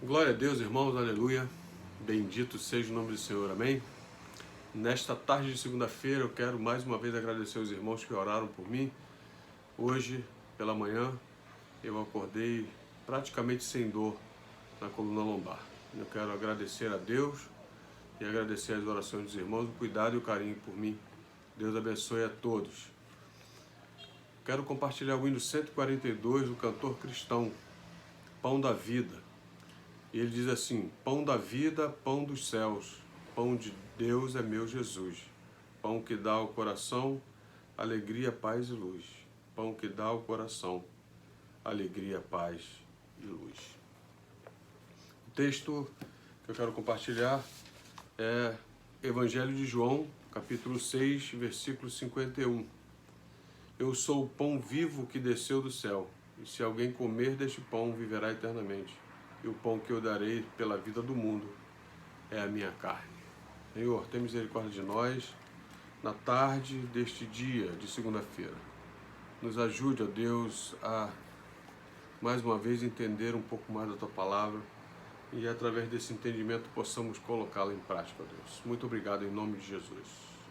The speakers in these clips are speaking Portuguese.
Glória a Deus, irmãos, aleluia. Bendito seja o nome do Senhor, amém. Nesta tarde de segunda-feira eu quero mais uma vez agradecer aos irmãos que oraram por mim. Hoje, pela manhã, eu acordei praticamente sem dor na coluna lombar. Eu quero agradecer a Deus e agradecer as orações dos irmãos, o cuidado e o carinho por mim. Deus abençoe a todos. Quero compartilhar o hino 142 do cantor cristão, Pão da Vida. E ele diz assim: pão da vida, pão dos céus, pão de Deus é meu Jesus. Pão que dá ao coração, alegria, paz e luz. Pão que dá ao coração, alegria, paz e luz. O texto que eu quero compartilhar é Evangelho de João, capítulo 6, versículo 51. Eu sou o pão vivo que desceu do céu, e se alguém comer deste pão, viverá eternamente. E o pão que eu darei pela vida do mundo é a minha carne. Senhor, tem misericórdia de nós na tarde deste dia de segunda-feira. Nos ajude, ó Deus, a mais uma vez entender um pouco mais da Tua palavra e através desse entendimento possamos colocá-la em prática, ó Deus. Muito obrigado em nome de Jesus.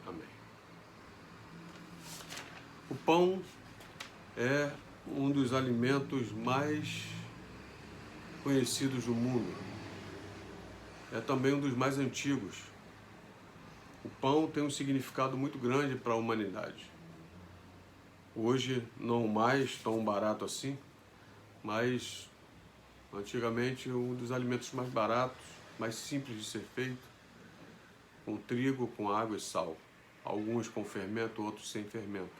Amém. O pão é um dos alimentos mais conhecidos do mundo. É também um dos mais antigos. O pão tem um significado muito grande para a humanidade. Hoje não mais tão barato assim, mas antigamente um dos alimentos mais baratos, mais simples de ser feito, com trigo, com água e sal. Alguns com fermento, outros sem fermento.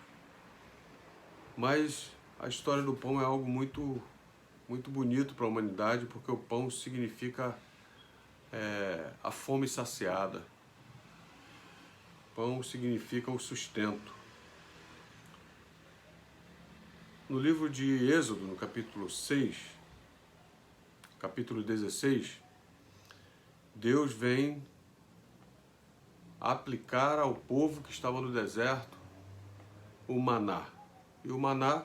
Mas a história do pão é algo muito bonito para a humanidade, porque o pão significa a fome saciada. Pão significa o sustento. No livro de Êxodo, no capítulo 6, capítulo 16, Deus vem aplicar ao povo que estava no deserto o maná. E o maná,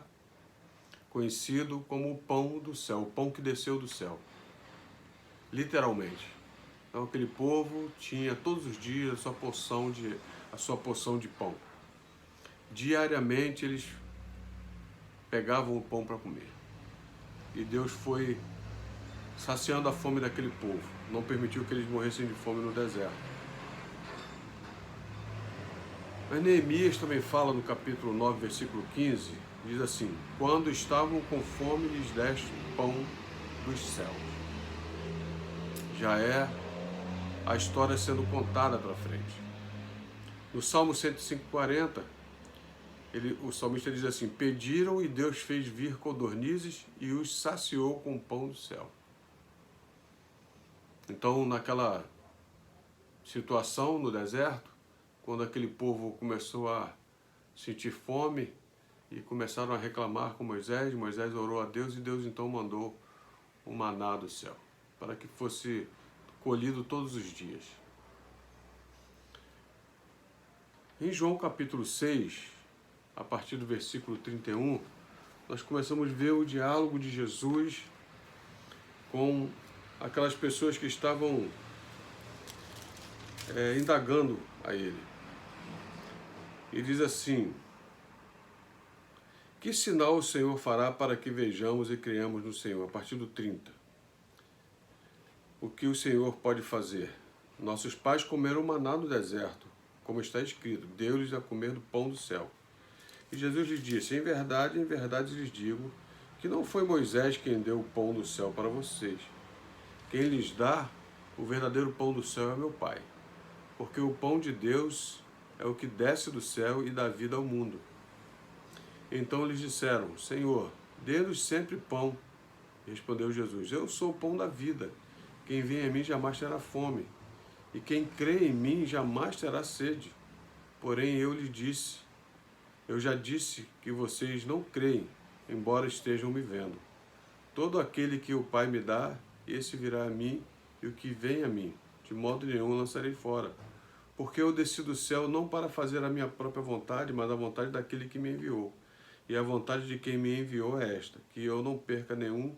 conhecido como o pão do céu, o pão que desceu do céu. Literalmente. Então aquele povo tinha todos os dias a sua porção de pão. Diariamente eles pegavam o pão para comer. E Deus foi saciando a fome daquele povo. Não permitiu que eles morressem de fome no deserto. Mas Neemias também fala no capítulo 9, versículo 15, diz assim: quando estavam com fome, lhes deste pão dos céus. Já é a história sendo contada para frente. No Salmo 105:40, o salmista diz assim: pediram e Deus fez vir codornizes e os saciou com o pão do céu. Então, naquela situação no deserto, quando aquele povo começou a sentir fome e começaram a reclamar com Moisés, Moisés orou a Deus e Deus então mandou o maná do céu, para que fosse colhido todos os dias. Em João capítulo 6, a partir do versículo 31, nós começamos a ver o diálogo de Jesus com aquelas pessoas que estavam indagando a ele. E diz assim: que sinal o Senhor fará para que vejamos e creiamos no Senhor? A partir do 30. O que o Senhor pode fazer? Nossos pais comeram maná no deserto, como está escrito, deu-lhes a comer do pão do céu. E Jesus lhes disse: em verdade lhes digo, que não foi Moisés quem deu o pão do céu para vocês. Quem lhes dá o verdadeiro pão do céu é meu Pai. Porque o pão de Deus é o que desce do céu e dá vida ao mundo. Então lhes disseram: Senhor, dê-nos sempre pão. Respondeu Jesus: eu sou o pão da vida. Quem vem a mim jamais terá fome, e quem crê em mim jamais terá sede. Porém eu já disse que vocês não creem, embora estejam me vendo. Todo aquele que o Pai me dá, esse virá a mim, e o que vem a mim, de modo nenhum lançarei fora. Porque eu desci do céu não para fazer a minha própria vontade, mas a vontade daquele que me enviou. E a vontade de quem me enviou é esta, que eu não perca nenhum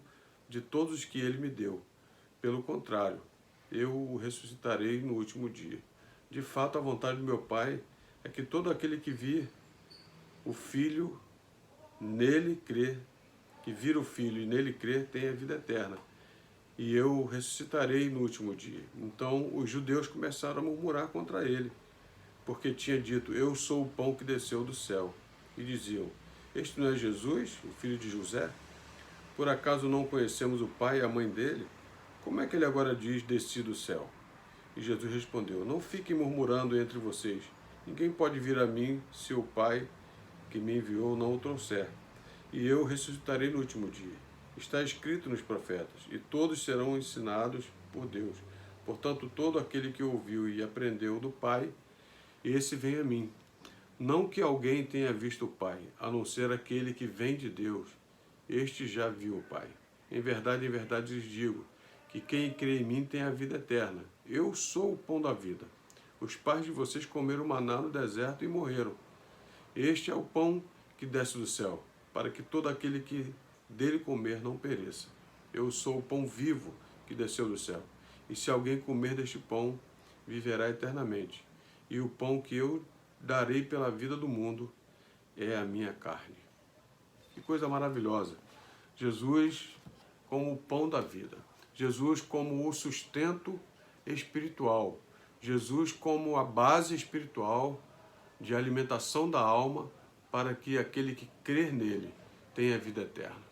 de todos os que ele me deu, Pelo contrário, eu o ressuscitarei no último dia. De fato, a vontade do meu Pai é que todo aquele que vir o Filho nele crê, que vira o Filho e nele crê, tem a vida eterna. E eu o ressuscitarei no último dia. Então os judeus começaram a murmurar contra ele, porque tinha dito, eu sou o pão que desceu do céu. E diziam, este não é Jesus, o filho de José? Por acaso não conhecemos o pai e a mãe dele? Como é que ele agora diz, desci do céu? E Jesus respondeu, não fiquem murmurando entre vocês. Ninguém pode vir a mim se o Pai que me enviou não o trouxer. E eu ressuscitarei no último dia. Está escrito nos profetas, e todos serão ensinados por Deus. Portanto, todo aquele que ouviu e aprendeu do Pai, esse vem a mim. Não que alguém tenha visto o Pai, a não ser aquele que vem de Deus. Este já viu o Pai. Em verdade lhes digo, que quem crê em mim tem a vida eterna. Eu sou o pão da vida. Os pais de vocês comeram maná no deserto e morreram. Este é o pão que desce do céu, para que todo aquele que dele comer não pereça. Eu sou o pão vivo que desceu do céu. E se alguém comer deste pão, viverá eternamente. E o pão que eu darei pela vida do mundo é a minha carne. Que coisa maravilhosa. Jesus como o pão da vida. Jesus como o sustento espiritual. Jesus como a base espiritual de alimentação da alma para que aquele que crer nele tenha vida eterna.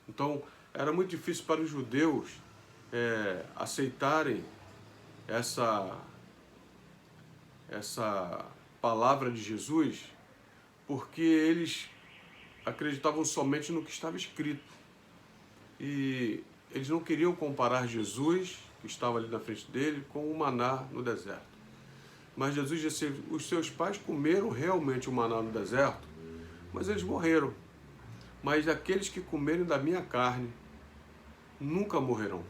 Então, era muito difícil para os judeus aceitarem essa palavra de Jesus, porque eles acreditavam somente no que estava escrito. E eles não queriam comparar Jesus, que estava ali na frente dele, com o maná no deserto. Mas Jesus disse, os seus pais comeram realmente o maná no deserto, mas eles morreram. Mas aqueles que comerem da minha carne nunca morrerão.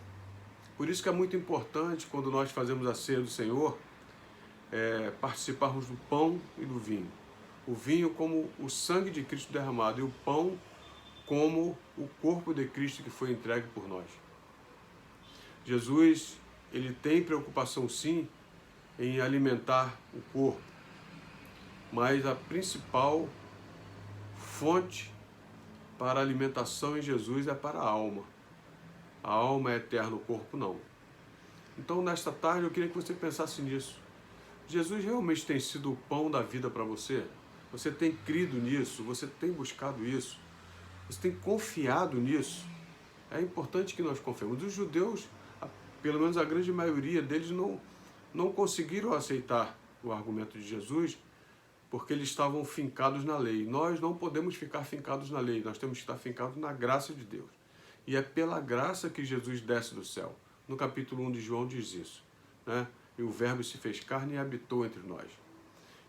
Por isso que é muito importante, quando nós fazemos a ceia do Senhor, participarmos do pão e do vinho. O vinho como o sangue de Cristo derramado e o pão como o corpo de Cristo que foi entregue por nós. Jesus, ele tem preocupação sim em alimentar o corpo, mas a principal fonte para a alimentação em Jesus é para a alma. A alma é eterna, o corpo não. Então, nesta tarde, eu queria que você pensasse nisso. Jesus realmente tem sido o pão da vida para você? Você tem crido nisso? Você tem buscado isso? Você tem confiado nisso? É importante que nós confiemos. Os judeus, pelo menos a grande maioria deles, não conseguiram aceitar o argumento de Jesus porque eles estavam fincados na lei. Nós não podemos ficar fincados na lei, nós temos que estar fincados na graça de Deus. E é pela graça que Jesus desce do céu. No capítulo 1 de João diz isso, né? E o Verbo se fez carne e habitou entre nós.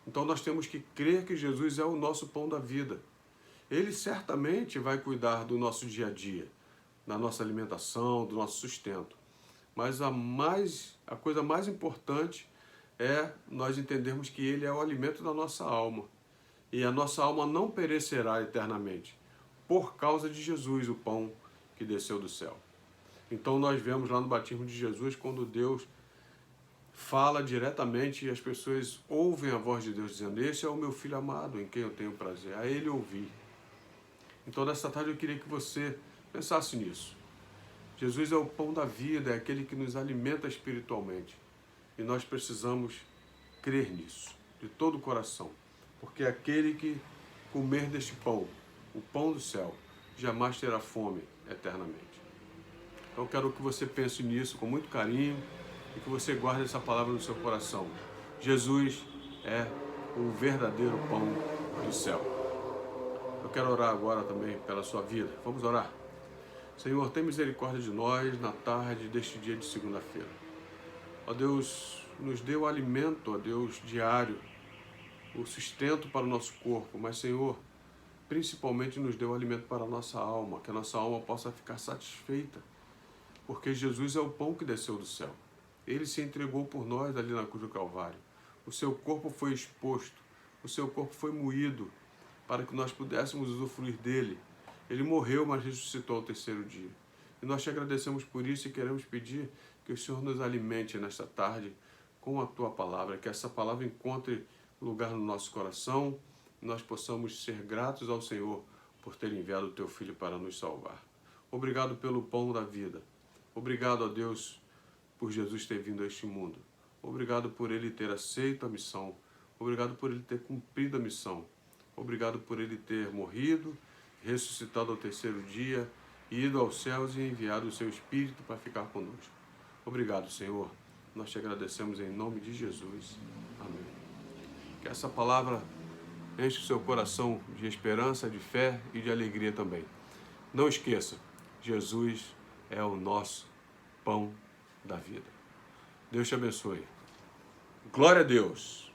Então nós temos que crer que Jesus é o nosso pão da vida. Ele certamente vai cuidar do nosso dia a dia, da nossa alimentação, do nosso sustento. Mas a coisa mais importante é nós entendermos que ele é o alimento da nossa alma. E a nossa alma não perecerá eternamente, por causa de Jesus, o pão que desceu do céu. Então nós vemos lá no batismo de Jesus, quando Deus fala diretamente e as pessoas ouvem a voz de Deus dizendo, esse é o meu filho amado, em quem eu tenho prazer, a ele ouvir. Então nesta tarde eu queria que você pensasse nisso. Jesus é o pão da vida, é aquele que nos alimenta espiritualmente. E nós precisamos crer nisso, de todo o coração. Porque aquele que comer deste pão, o pão do céu, jamais terá fome eternamente. Então eu quero que você pense nisso com muito carinho e que você guarde essa palavra no seu coração. Jesus é o verdadeiro pão do céu. Eu quero orar agora também pela sua vida. Vamos orar? Senhor, tem misericórdia de nós na tarde deste dia de segunda-feira. Ó Deus, nos dê o alimento, ó Deus, diário, o sustento para o nosso corpo, mas Senhor, principalmente nos dê o alimento para a nossa alma, que a nossa alma possa ficar satisfeita, porque Jesus é o pão que desceu do céu. Ele se entregou por nós ali na cruz do Calvário. O seu corpo foi exposto, o seu corpo foi moído para que nós pudéssemos usufruir dele. Ele morreu, mas ressuscitou ao terceiro dia. E nós te agradecemos por isso e queremos pedir que o Senhor nos alimente nesta tarde com a tua palavra, que essa palavra encontre lugar no nosso coração e nós possamos ser gratos ao Senhor por ter enviado o teu Filho para nos salvar. Obrigado pelo pão da vida. Obrigado a Deus por Jesus ter vindo a este mundo. Obrigado por ele ter aceito a missão. Obrigado por ele ter cumprido a missão. Obrigado por ele ter morrido, ressuscitado ao terceiro dia, ido aos céus e enviado o seu Espírito para ficar conosco. Obrigado, Senhor. Nós te agradecemos em nome de Jesus. Amém. Que essa palavra enche o seu coração de esperança, de fé e de alegria também. Não esqueça, Jesus é o nosso pão da vida. Deus te abençoe. Glória a Deus.